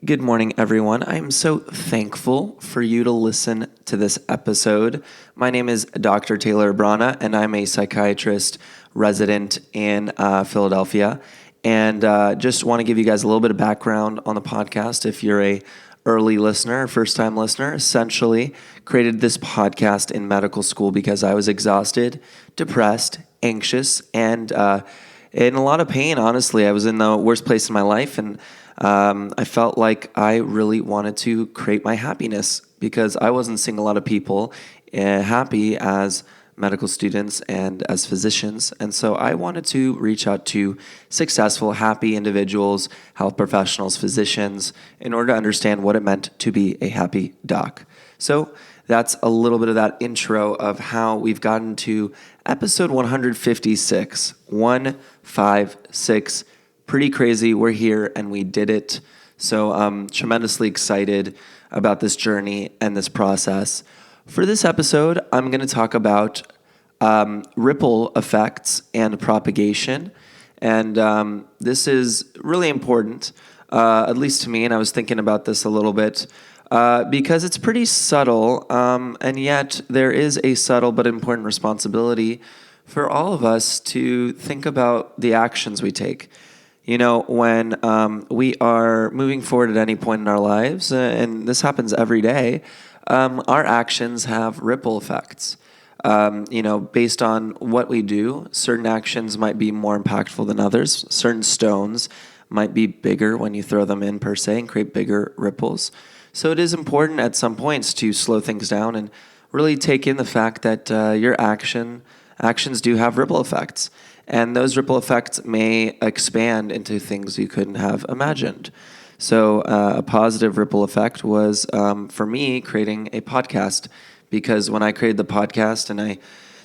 Good morning, everyone. I am so thankful for you to listen to this episode. My name is Dr. Taylor Brana, and I'm a psychiatrist resident in Philadelphia. And just want to give you guys a little bit of background on the podcast. If you're a early listener, first-time listener, essentially created this podcast in medical school because I was exhausted, depressed, anxious, and in a lot of pain, honestly. I was in the worst place in my life, and I felt like I really wanted to create my happiness because I wasn't seeing a lot of people happy as medical students and as physicians. And so I wanted to reach out to successful, happy individuals, health professionals, physicians, in order to understand what it meant to be a happy doc. So that's a little bit of that intro of how we've gotten to episode 156, 156. Pretty crazy. We're here and we did it. So I'm tremendously excited about this journey and this process. For this episode, I'm going to talk about ripple effects and propagation. And this is really important, at least to me. And I was thinking about this a little bit because it's pretty subtle. And yet there is a subtle but important responsibility for all of us to think about the actions we take. You know, when we are moving forward at any point in our lives, and this happens every day, our actions have ripple effects. Based on what we do, certain actions might be more impactful than others. Certain stones might be bigger when you throw them in per se and create bigger ripples. So it is important at some points to slow things down and really take in the fact that your actions do have ripple effects. And those ripple effects may expand into things you couldn't have imagined. So a positive ripple effect was, for me, creating a podcast. Because when I created the podcast and I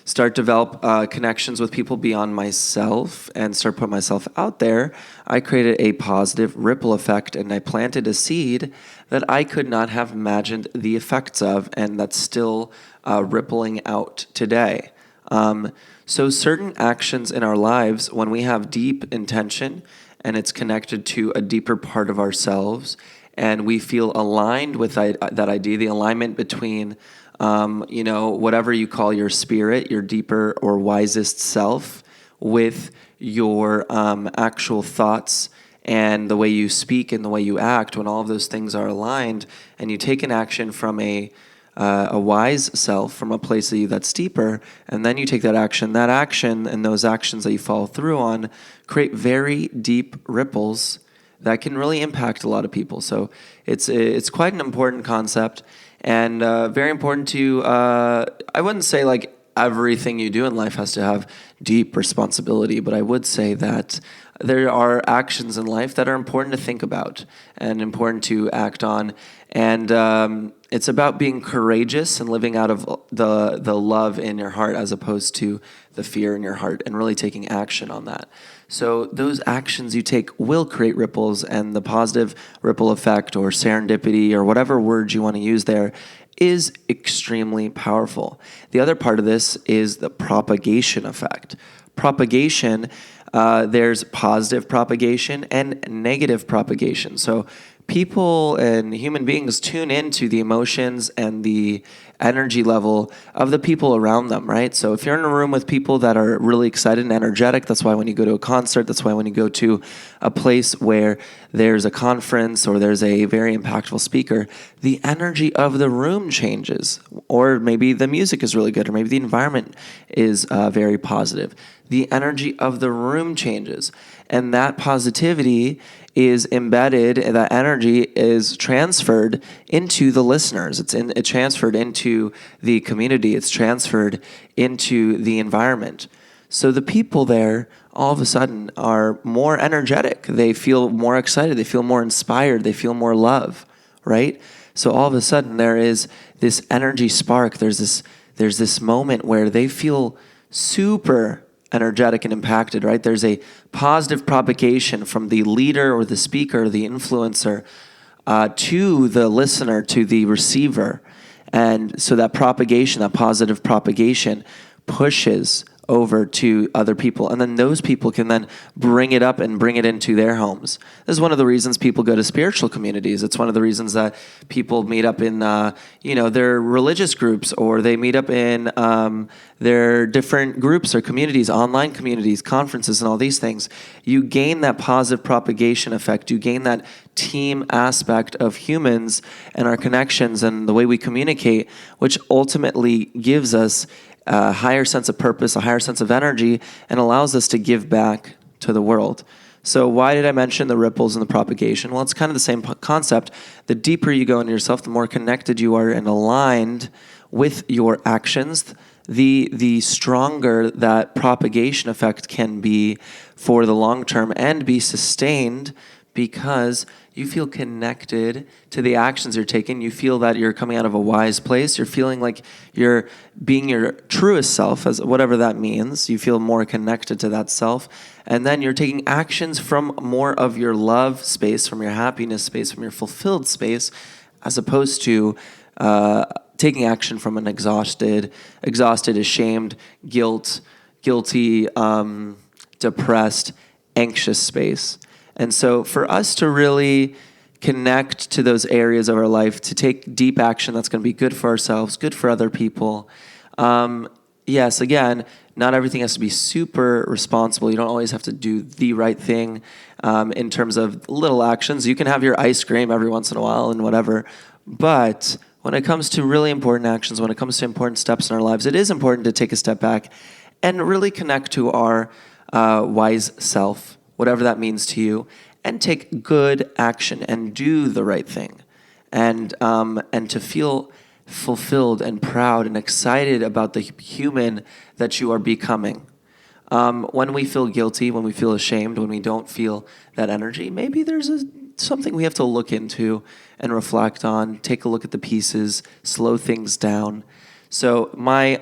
start to develop connections with people beyond myself and start putting myself out there, I created a positive ripple effect, and I planted a seed that I could not have imagined the effects of, and that's still rippling out today. So certain actions in our lives, when we have deep intention and it's connected to a deeper part of ourselves, and we feel aligned with that idea, the alignment between, whatever you call your spirit, your deeper or wisest self, with your actual thoughts and the way you speak and the way you act, when all of those things are aligned, and you take an action from a wise self, from a place of you that's deeper, and then you take that action and those actions that you follow through on create very deep ripples that can really impact a lot of people. So it's quite an important concept, and very important to, I wouldn't say like everything you do in life has to have deep responsibility, but I would say that there are actions in life that are important to think about and important to act on. And it's about being courageous and living out of the love in your heart as opposed to the fear in your heart, and really taking action on that. So those actions you take will create ripples, and the positive ripple effect or serendipity or whatever words you want to use there is extremely powerful. The other part of this is the propagation effect. Propagation, there's positive propagation and negative propagation. So people and human beings tune into the emotions and the energy level of the people around them, right? So if you're in a room with people that are really excited and energetic, that's why when you go to a concert, that's why when you go to a place where there's a conference or there's a very impactful speaker, the energy of the room changes. Or maybe the music is really good, or maybe the environment is very positive. The energy of the room changes. And that positivity is embedded, that energy is transferred into the listeners. It's transferred into the community. It's transferred into the environment. So the people there all of a sudden are more energetic. They feel more excited. They feel more inspired. They feel more love, right? So all of a sudden there is this energy spark. There's this moment where they feel super energetic and impacted, right? There's a positive propagation from the leader or the speaker or the influencer to the listener, to the receiver. And so that propagation, that positive propagation pushes over to other people, and then those people can then bring it up and bring it into their homes. This is one of the reasons people go to spiritual communities. It's one of the reasons that people meet up in their religious groups, or they meet up in their different groups or communities, online communities, conferences, and all these things. You gain that positive propagation effect. You gain that team aspect of humans and our connections and the way we communicate, which ultimately gives us a higher sense of purpose, a higher sense of energy, and allows us to give back to the world. So why did I mention the ripples and the propagation? Well, it's kind of the same concept. The deeper you go into yourself, the more connected you are and aligned with your actions, the stronger that propagation effect can be for the long term and be sustained, because you feel connected to the actions you're taking. You feel that you're coming out of a wise place. You're feeling like you're being your truest self, as whatever that means. You feel more connected to that self. And then you're taking actions from more of your love space, from your happiness space, from your fulfilled space, as opposed to taking action from an exhausted, ashamed, guilty, depressed, anxious space. And so for us to really connect to those areas of our life, to take deep action that's going to be good for ourselves, good for other people. Yes, again, not everything has to be super responsible. You don't always have to do the right thing in terms of little actions. You can have your ice cream every once in a while and whatever. But when it comes to really important actions, when it comes to important steps in our lives, it is important to take a step back and really connect to our wise self, whatever that means to you, and take good action and do the right thing, and to feel fulfilled and proud and excited about the human that you are becoming. When we feel guilty, when we feel ashamed, when we don't feel that energy, maybe there's something we have to look into and reflect on, take a look at the pieces, slow things down. So my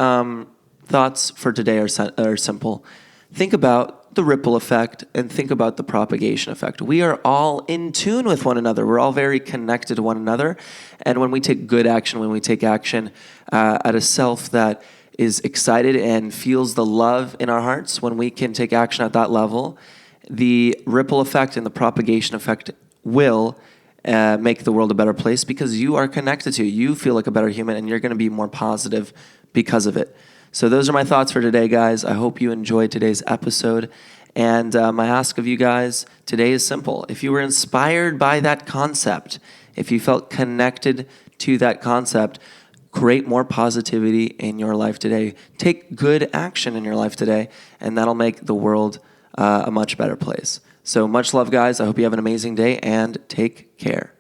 thoughts for today are simple. Think about the ripple effect and think about the propagation effect. We are all in tune with one another. We're all very connected to one another. And when we take good action, when we take action at a self that is excited and feels the love in our hearts, when we can take action at that level, the ripple effect and the propagation effect will make the world a better place, because you are connected to it. You feel like a better human, and you're going to be more positive because of it. So those are my thoughts for today, guys. I hope you enjoyed today's episode. And my ask of you guys today is simple. If you were inspired by that concept, if you felt connected to that concept, create more positivity in your life today. Take good action in your life today, and that'll make the world a much better place. So much love, guys. I hope you have an amazing day, and take care.